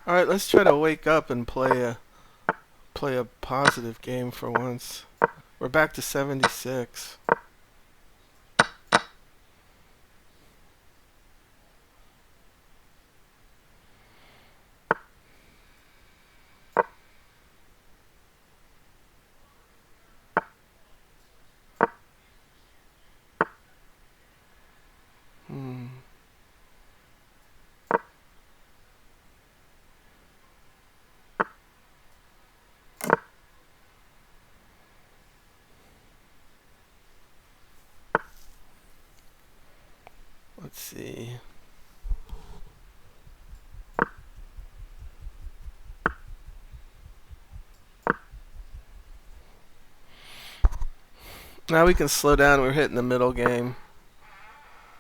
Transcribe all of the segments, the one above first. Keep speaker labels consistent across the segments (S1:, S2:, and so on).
S1: All right, let's try to wake up and play a positive game for once. We're back to 76. Hmm. Let's see. Now we can slow down. We're hitting the middle game.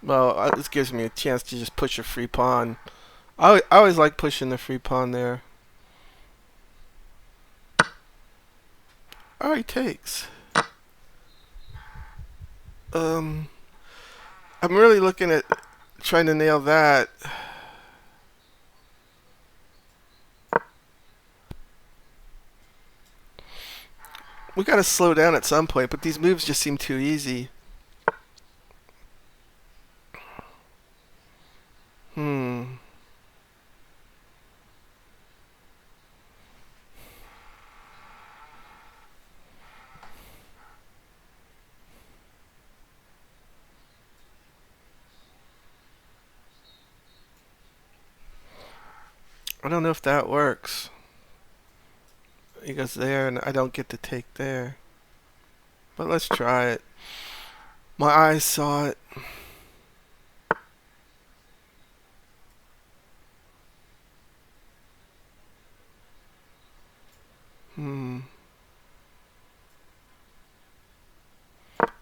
S1: Well, this gives me a chance to just push a free pawn. I always like pushing the free pawn there. All right, takes. Um, I'm really looking at trying to nail that. We gotta slow down at some point, but these moves just seem too easy. Hmm. I don't know if that works. He goes there, and I don't get to take there. But let's try it. My eyes saw it. Hmm.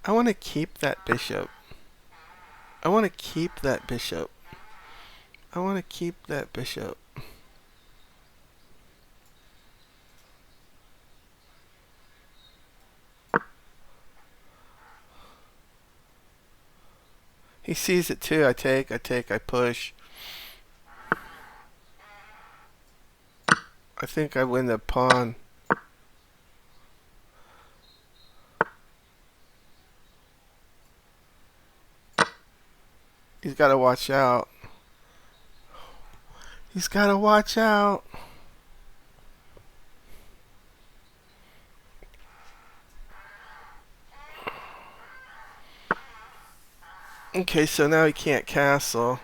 S1: I want to keep that bishop. I want to keep that bishop. I want to keep that bishop. He sees it too. I push. I think I win the pawn. He's got to watch out. He's got to watch out. Okay, so now he can't castle.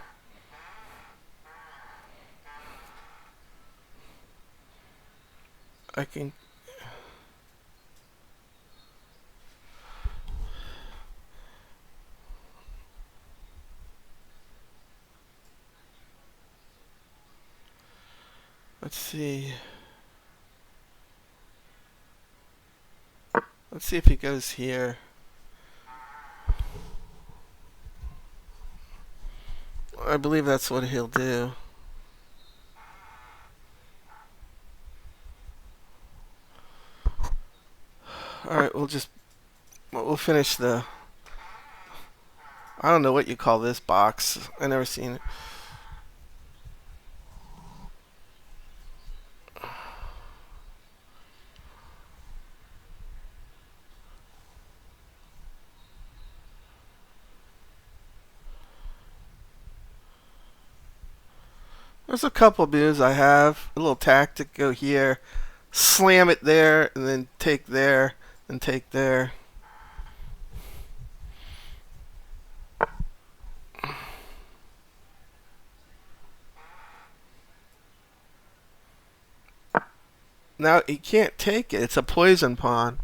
S1: I can. Let's see. Let's see if he goes here. I believe that's what he'll do. Alright, we'll finish the. I don't know what you call this box. I never seen it. There's a couple moves I have. A little tactic, go here, slam it there, and then take there, and take there. Now he can't take it. It's a poison pawn.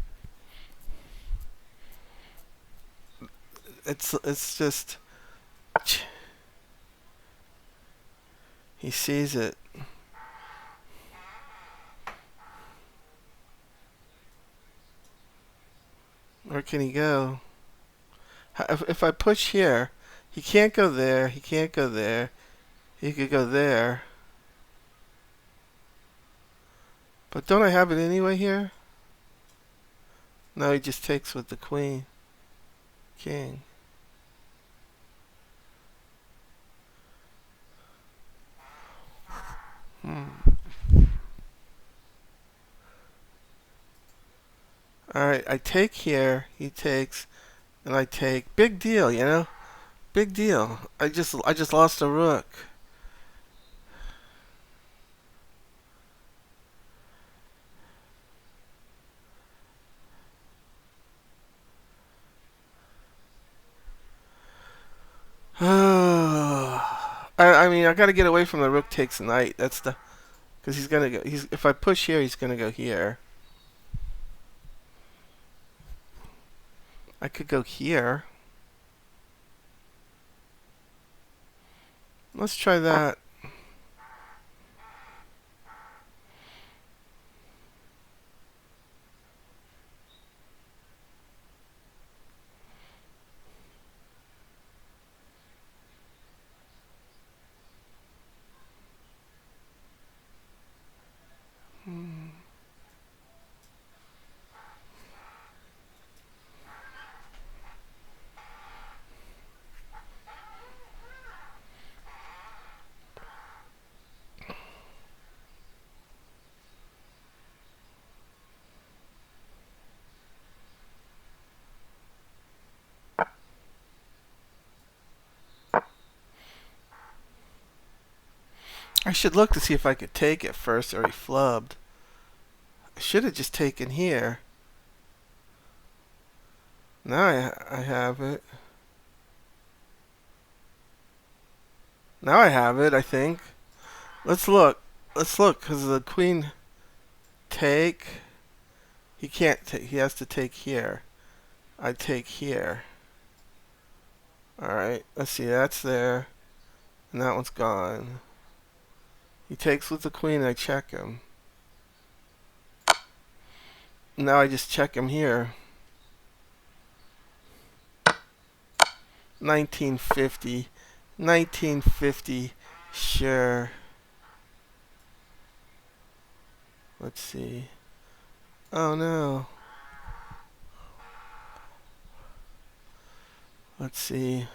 S1: It's just he sees it. Where can he go? If I push here, he can't go there. He can't go there. He could go there. But don't I have it anyway here? No, he just takes with the queen. King. Hmm. Alright, I take here, he takes, and I take. Big deal, you know? Big deal. I just lost a rook. I mean, I gotta get away from the rook takes knight. That's the, because he's gonna go. He's if I push here, he's gonna go here. I could go here. Let's try that. I should look to see if I could take it first, or he flubbed. I should have just taken here. Now I have it. Now I have it, I think. Let's look. Let's look, because the queen take. He can't take. He has to take here. I take here. Alright, let's see. That's there. And that one's gone. He takes with the queen, and I check him. Now I just check him here. 1950. 1950. Sure. Let's see. Oh no. Let's see.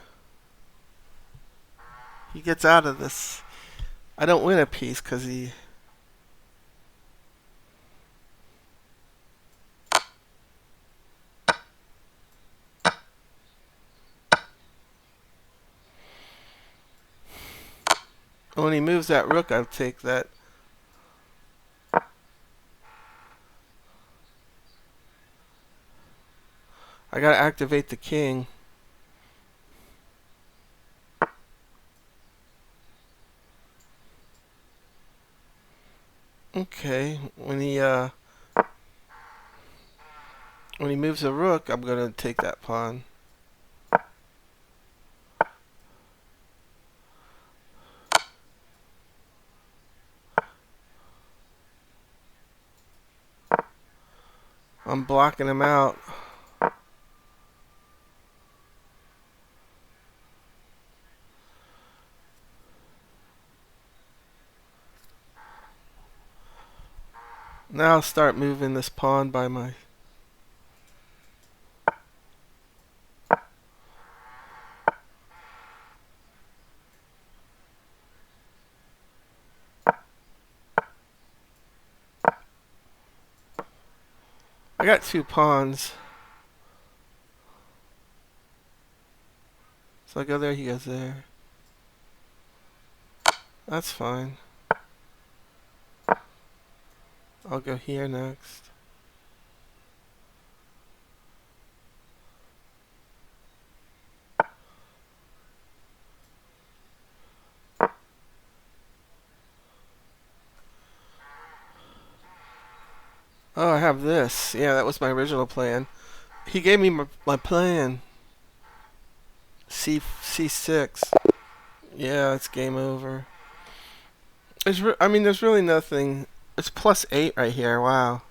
S1: He gets out of this. I don't win a piece because he. When he moves that rook, I'll take that. I gotta activate the king. Okay, when he moves a rook, I'm gonna take that pawn. I'm blocking him out. Now I'll start moving this pawn by my. I got two pawns. So I go there, he goes there. That's fine. I'll go here next. Oh, I have this. Yeah, that was my original plan. He gave me my plan. C6. Yeah, it's game over. I mean, there's really nothing. It's +8 right here. Wow.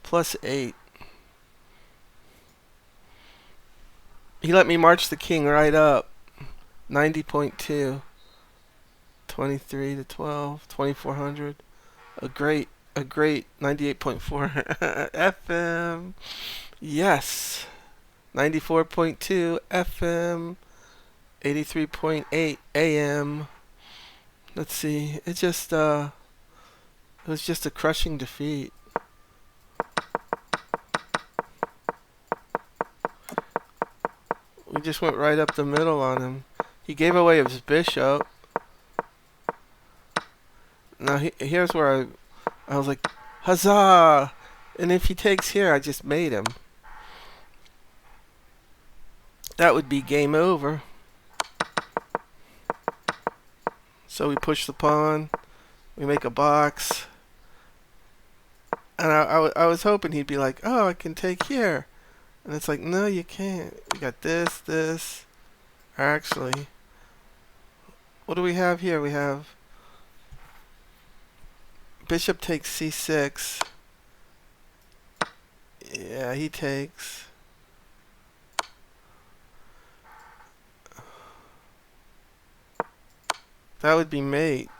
S1: +8. He let me march the king right up. 90.2. 23 to 12. 2400. A great 98.4 FM. Yes. 94.2 FM. 83.8 AM. Let's see. It was just a crushing defeat. just went right up the middle on him. He gave away his bishop. Now here's where I was like, huzzah! And if he takes here, I just made him. That would be game over. So we push the pawn. We make a box. And I was hoping he'd be like, oh, I can take here. And it's like, no, you can't. We got this. Actually, what do we have here? We have bishop takes c6. Yeah, he takes. That would be mate.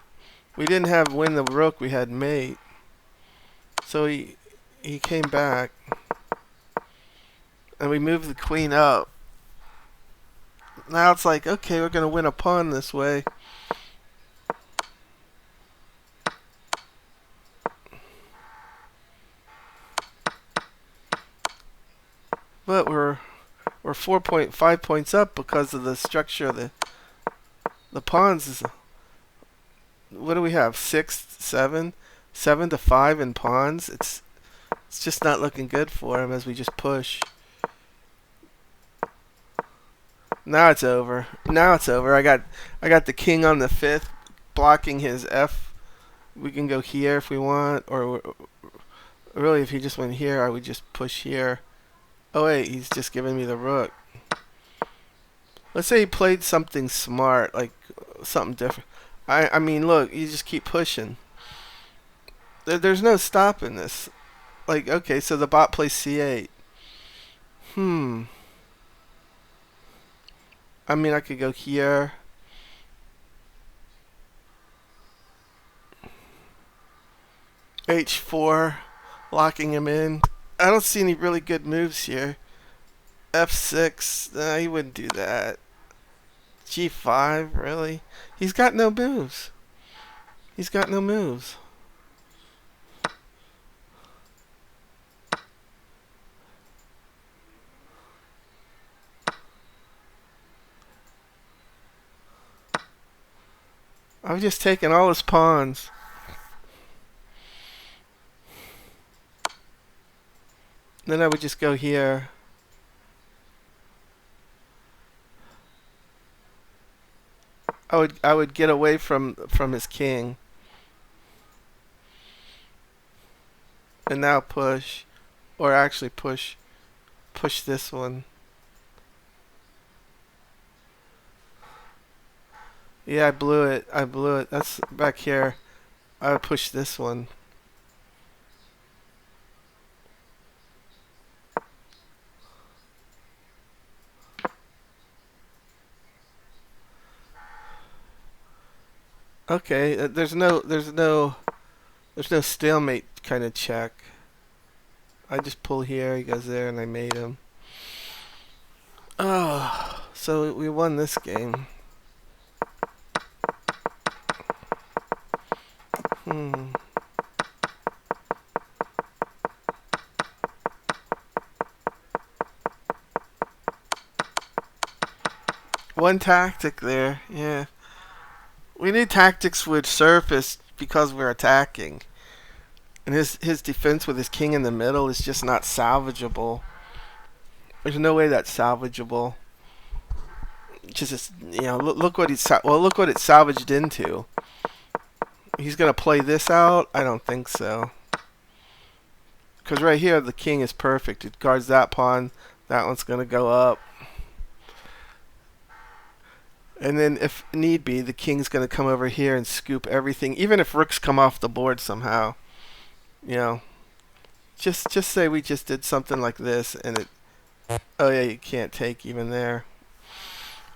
S1: We didn't have win the rook, we had mate. So he came back. And we moved the queen up. Now it's like, okay, we're going to win a pawn this way. But we're 4.5 points up because of the structure of the pawns. What do we have? 6, 7 to 5 in pawns. It's just not looking good for him as we just push. Now it's over. I got the king on the 5th blocking his f. We can go here if we want, or really if he just went here, I would just push here. Oh wait, he's just giving me the rook. Let's say he played something smart, like something different. I mean, look, you just keep pushing. There's no stopping this. Like, okay, so the bot plays c8. I mean, I could go here. h4, locking him in. I don't see any really good moves here. f6, nah, he wouldn't do that. g5, really? He's got no moves. I've just taken all his pawns. Then I would just go here. I would get away from his king. And now push, or actually push this one. Yeah, I blew it. That's back here. I would push this one. Okay, there's no stalemate kind of check. I just pull here, he goes there, and I made him. Oh, so we won this game. One tactic there, yeah. We knew tactics would surface because we're attacking. And his defense with his king in the middle is just not salvageable. There's no way that's salvageable. Just, you know, look what look what it's salvaged into. He's gonna play this out? I don't think so. Because right here the king is perfect. It guards that pawn. That one's gonna go up. And then if need be, the king's gonna come over here and scoop everything. Even if rooks come off the board somehow. You know. Just say we just did something like this and it, oh yeah, you can't take even there.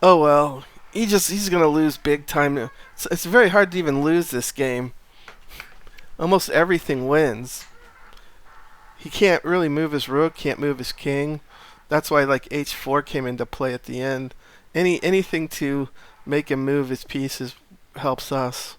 S1: Oh well, he's gonna lose big time. It's very hard to even lose this game. Almost everything wins. He can't really move his rook, can't move his king. That's why like h4 came into play at the end. Anything to make him move his pieces helps us.